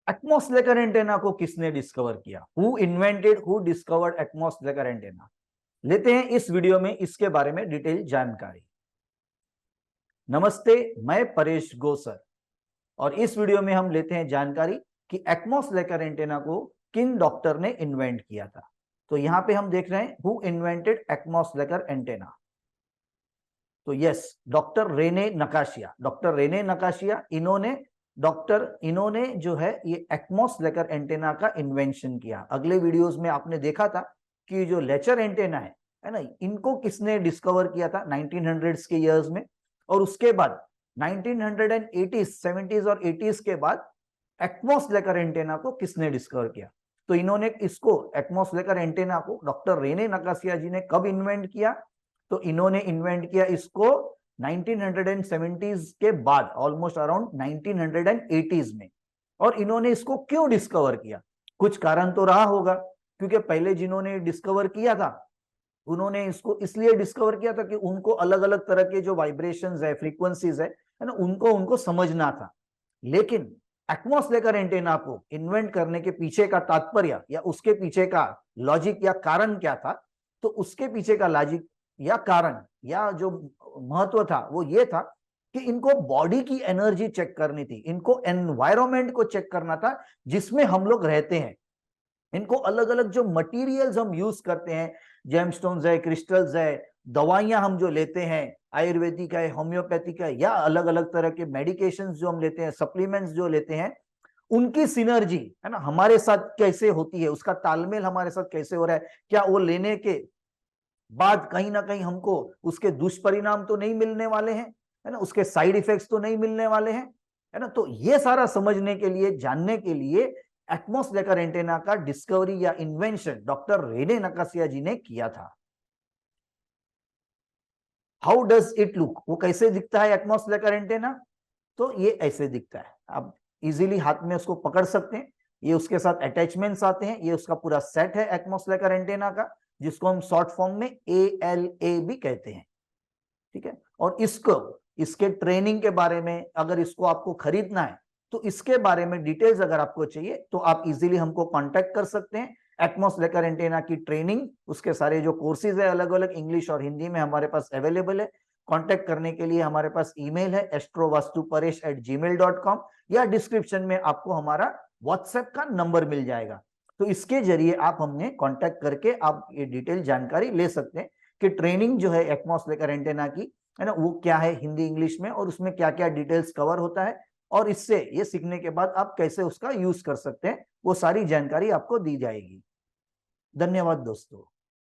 Atmospheric antenna को किसने discover किया? Who discovered atmospheric antenna? लेते हैं इस वीडियो में इसके बारे में डिटेल जानकारी। नमस्ते, मैं परेश गोसर और इस वीडियो में हम लेते हैं जानकारी कि एटमॉस्फेरिक एंटेना को किन डॉक्टर ने इन्वेंट किया था। तो यहां पे हम देख रहे हैं हु इन्वेंटेड एटमॉस्फेरिक एंटेना। तो yes, doctor Rene Nakashia. Doctor Rene Nakashia इन्होंने जो है ये एटमॉस्फेरिक एंटेना का इन्वेंशन किया। अगले वीडियोस में आपने देखा था कि जो लेचर एंटेना है ना, इनको किसने डिस्कवर किया था 1900s के ईयर्स में, और उसके बाद 1980s 70s और 80s के बाद एटमॉस्फेरिक एंटेना को किसने डिस्कवर किया। तो इन्होंने इसको एटमॉस्फेरिक एंटेना को डॉक्टर रेने नकाशिया जी ने कब इन्वेंट किया? तो इन्होंने इन्वेंट किया इसको 1970s के बाद, ऑलमोस्ट अराउंड 1980s में। और इन्होंने इसको क्यों डिस्कवर किया? कुछ कारण तो रहा होगा, क्योंकि पहले जिन्होंने डिस्कवर किया था उन्होंने इसको इसलिए डिस्कवर किया था कि उनको अलग अलग तरह के जो वाइब्रेशंस है, फ्रीक्वेंसीज है ना, उनको समझना था। लेकिन एटमॉस्फेरिक एंटेना को इन्वेंट करने के पीछे का तात्पर्य या उसके पीछे का लॉजिक या कारण क्या था? तो उसके पीछे का लॉजिक या कारण या जो महत्व था वो ये था कि इनको बॉडी की एनर्जी चेक करनी थी, इनको एनवायरमेंट को चेक करना था जिसमें हम लोग रहते हैं। इनको अलग अलग जो मटेरियल्स हम यूज करते हैं, जेमस्टोन्स है, क्रिस्टल्स है, दवाइयां हम जो लेते हैं, आयुर्वेदिक है, होम्योपैथिक है, या अलग अलग तरह के मेडिकेशंस जो हम लेते हैं, सप्लीमेंट्स जो लेते हैं, उनकी सिनर्जी है ना हमारे साथ कैसे होती है, उसका तालमेल हमारे साथ कैसे हो रहा है, क्या वो लेने के बाद कहीं ना कहीं हमको उसके दुष्परिणाम तो नहीं मिलने वाले हैं, है ना, उसके साइड इफेक्ट्स तो नहीं मिलने वाले हैं, है ना। तो ये सारा समझने के लिए, जानने के लिए एटमॉस्फेरिक एंटेना का डिस्कवरी या इन्वेंशन डॉक्टर रेने नकाशिया जी ने किया था। How does it look? वो कैसे दिखता है एटमॉस्फेरिक एंटेना? तो ये ऐसे दिखता है, आप इजीली हाथ में उसको पकड़ सकते हैं। ये उसके साथ अटैचमेंट्स आते हैं, ये उसका पूरा सेट है एटमॉस्फेरिक एंटेना का, जिसको हम शॉर्ट फॉर्म में ALA भी कहते हैं, ठीक है। और इसके ट्रेनिंग के बारे में, अगर इसको आपको खरीदना है तो इसके बारे में डिटेल्स अगर आपको चाहिए तो आप इजीली हमको कांटेक्ट कर सकते हैं। एटमॉस्फेरिक एंटेना की ट्रेनिंग, उसके सारे जो कोर्सेज है अलग अलग इंग्लिश और हिंदी में हमारे पास अवेलेबल है। कांटेक्ट करने के लिए हमारे पास ईमेल है astrovastuparesh@gmail.com, या डिस्क्रिप्शन में आपको हमारा व्हाट्सएप का नंबर मिल जाएगा। तो इसके जरिए आप हमने कांटेक्ट करके आप ये डिटेल जानकारी ले सकते हैं कि ट्रेनिंग जो है एटमॉस्फेरिक एंटेना की, है ना, वो क्या है हिंदी इंग्लिश में, और उसमें क्या क्या डिटेल्स कवर होता है, और इससे ये सीखने के बाद आप कैसे उसका यूज कर सकते हैं, वो सारी जानकारी आपको दी जाएगी। धन्यवाद दोस्तों।